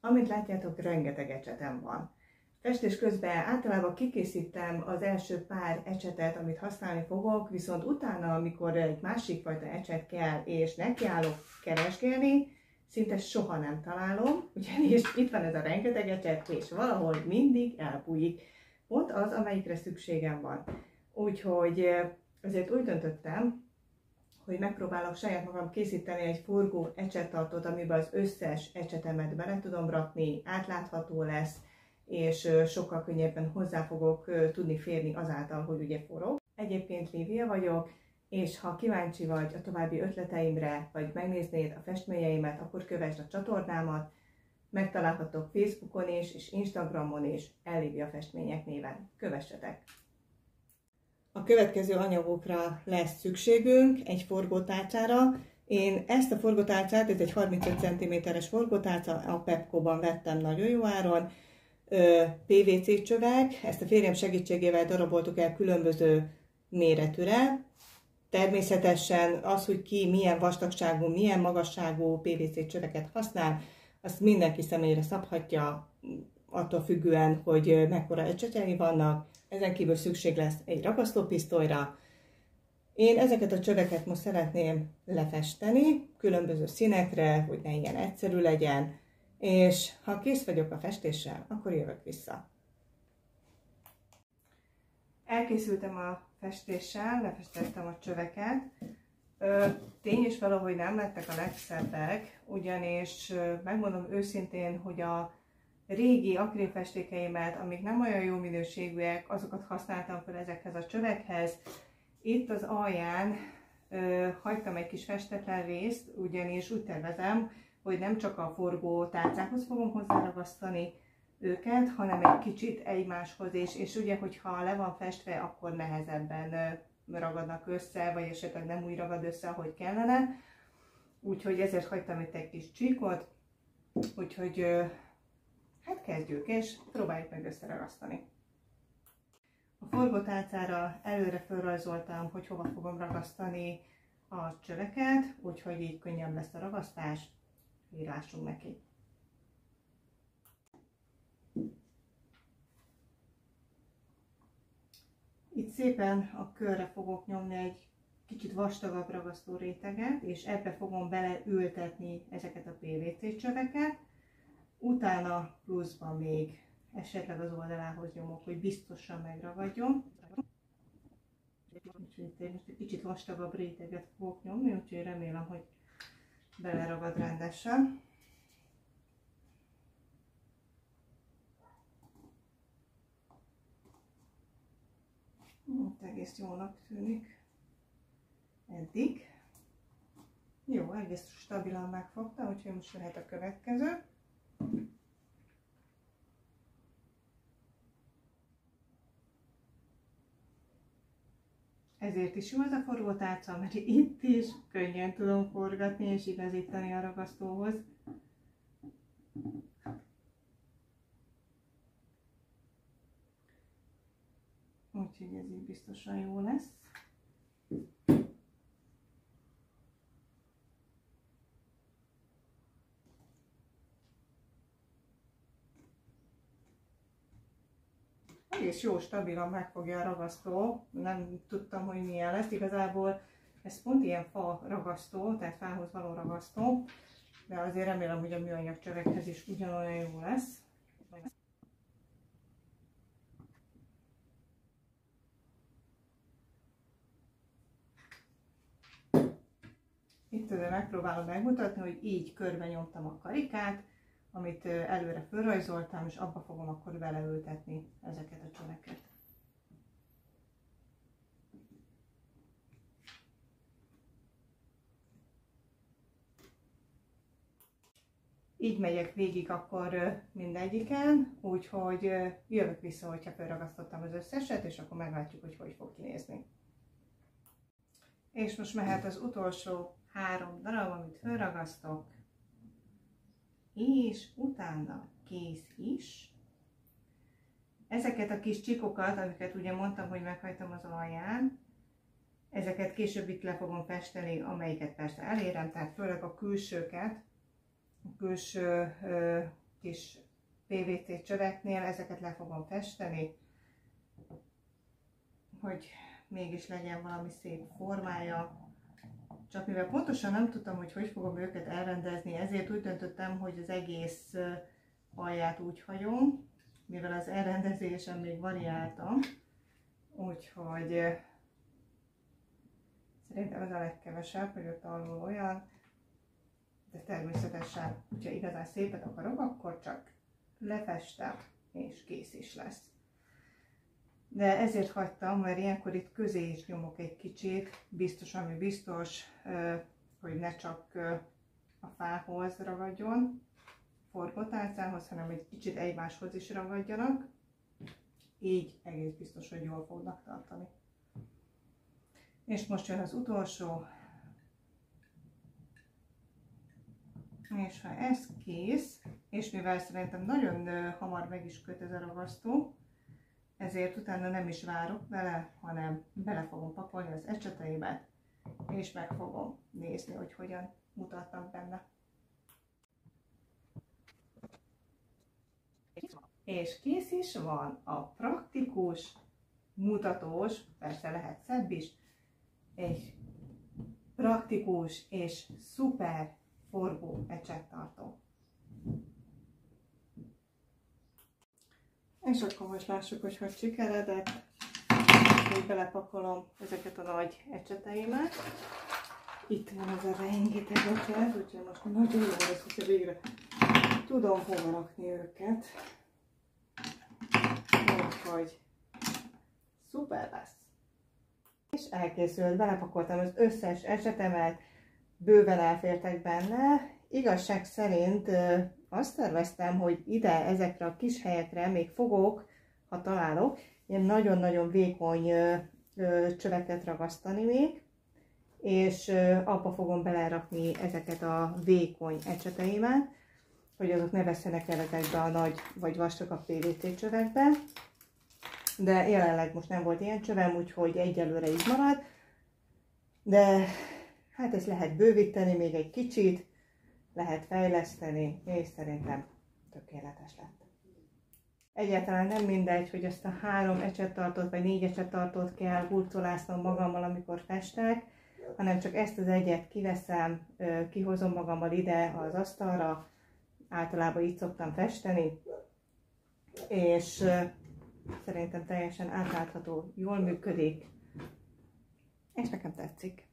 Amint látjátok, rengeteg ecsetem van. Festés közben általában kikészítem az első pár ecsetet, amit használni fogok, viszont utána, amikor egy másik fajta ecset kell, és nekiállok keresgélni, szinte soha nem találom, ugyanis itt van ez a rengeteg ecset, és valahol mindig elbújik. Pont az, amelyikre szükségem van. Úgyhogy ezért úgy döntöttem, hogy megpróbálok saját magam készíteni egy forgó ecsettartót, amiben az összes ecsetemet bele tudom rakni, átlátható lesz, és sokkal könnyebben hozzá fogok tudni férni azáltal, hogy ugye forog. Egyébként Lívia vagyok, és ha kíváncsi vagy a további ötleteimre, vagy megnéznéd a festményeimet, akkor kövesd a csatornámat, megtalálhatok Facebookon is, és Instagramon is, Lívia Festmények néven. Kövessetek! A következő anyagokra lesz szükségünk, egy forgótálcára. Én ezt a forgótálcát, ez egy 35 cm-es forgótálca, a Pepco-ban vettem nagyon jó áron. PVC csövek, ezt a férjem segítségével daraboltuk el különböző méretűre. Természetesen az, hogy ki milyen vastagságú, milyen magasságú PVC csöveket használ, azt mindenki személyre szabhatja, attól függően, hogy mekkora ecsetjei vannak. Ezen kívül szükség lesz egy ragasztópisztolyra. Én ezeket a csöveket most szeretném lefesteni különböző színekre, hogy ne ilyen egyszerű legyen, és ha kész vagyok a festéssel, akkor jövök vissza. Elkészültem a festéssel, lefestettem a csöveket. Tény is valahogy nem lettek a legszebbek, ugyanis megmondom őszintén, hogy a régi akrilfestékeimet, amik nem olyan jó minőségűek, azokat használtam fel ezekhez a csövekhez. Itt az alján hagytam egy kis festetlen részt, ugyanis úgy tervezem, hogy nem csak a forgó tálcákhoz fogom hozzáragasztani őket, hanem egy kicsit egymáshoz is, és ugye, hogyha le van festve, akkor nehezebben ragadnak össze, vagy esetleg nem úgy ragad össze, ahogy kellene. Úgyhogy ezért hagytam itt egy kis csíkot, úgyhogy hát kezdjük, és próbáljuk meg összeragasztani. A forgótálcára előre felrajzoltam, hogy hova fogom ragasztani a csöveket, úgyhogy így könnyebb lesz a ragasztás, így lássunk neki. Itt szépen a körre fogok nyomni egy kicsit vastagabb ragasztó réteget, és ebbe fogom beleültetni ezeket a PVC csöveket. Utána pluszban még esetleg az oldalához nyomok, hogy biztosan megragadjon. Úgyhogy most egy kicsit vastagabb réteget fogok nyomni, úgyhogy remélem, hogy beleragad rendesen. Egész jónak tűnik eddig. Jó, egész stabilan megfogta, úgyhogy most jöhet a következő. Ezért is jó ez a forgótálca, mert itt is könnyen tudom forgatni és igazítani a ragasztóhoz. Úgyhogy ez így biztosan jó lesz. Egész jó, stabilan megfogja a ragasztó, nem tudtam, hogy milyen lesz. Igazából ez pont ilyen fa ragasztó, tehát fához való ragasztó, de azért remélem, hogy a műanyag csövekhez is ugyanolyan jó lesz. Itt megpróbálom megmutatni, hogy így körbe nyomtam a karikát, amit előre felrajzoltam, és abba fogom akkor beleültetni ezeket a csöveket. Így megyek végig akkor mindegyiken, úgyhogy jövök vissza, hogyha felragasztottam az összeset, és akkor meglátjuk, hogy hogy fog kinézni. És most mehet az utolsó 3 darab, amit felragasztok, és utána kész is. Ezeket a kis csikokat, amiket ugye mondtam, hogy meghagytam az alján, ezeket később itt le fogom festeni, amelyiket persze elérem, tehát főleg a külsőket, a külső kis PVC csöveknél, ezeket le fogom festeni, hogy mégis legyen valami szép formája. Csak mivel pontosan nem tudtam, hogy fogom őket elrendezni, ezért úgy döntöttem, hogy az egész alját úgy hagyom, mivel az elrendezésen még variáltam, úgyhogy szerintem ez a legkevesebb, hogy ott alul olyan, de természetesen, hogyha igazán szépet akarok, akkor csak lefestem, és kész is lesz. De ezért hagytam, mert ilyenkor itt közé is nyomok egy kicsit, biztos, ami biztos, hogy ne csak a fához ragadjon, forgótálcához, hanem egy kicsit egymáshoz is ragadjanak. Így egész biztos, hogy jól fognak tartani. És most jön az utolsó. És ha ez kész, és mivel szerintem nagyon hamar meg is köt ez a ragasztó, ezért utána nem is várok vele, hanem bele fogom pakolni az ecseteimet, és meg fogom nézni, hogy hogyan mutatnak benne. És kész is van a praktikus, mutatós, persze lehet szebb is, egy praktikus és szuper forgó ecsettartó. És akkor most lássuk, hogy hogy sikeredett. Még belepakolom ezeket a nagy ecseteimet. Itt van az a rengeteg ecset, úgyhogy most nagyon jó lesz, hogyha végre tudom hova rakni őket. Úgyhogy szuper lesz. És elkészült, belepakoltam az összes ecsetemet, bőven elfértek benne. Igazság szerint azt terveztem, hogy ide, ezekre a kis helyekre még fogok, ha találok, ilyen nagyon-nagyon vékony csöveket ragasztani még, és abba fogom belerakni ezeket a vékony ecseteimet, hogy azok ne vesszenek el ezekbe a nagy vagy vastagabb PVC csövekbe. De jelenleg most nem volt ilyen csövem, úgyhogy egyelőre így marad. De hát ezt lehet bővíteni még egy kicsit, lehet fejleszteni, és szerintem tökéletes lett. Egyáltalán nem mindegy, hogy ezt a 3 ecsettartót vagy 4 ecsettartót kell hurcolásznom magammal, amikor festek, hanem csak ezt az egyet kiveszem, kihozom magammal ide az asztalra, általában így szoktam festeni, és szerintem teljesen átlátható, jól működik, és nekem tetszik.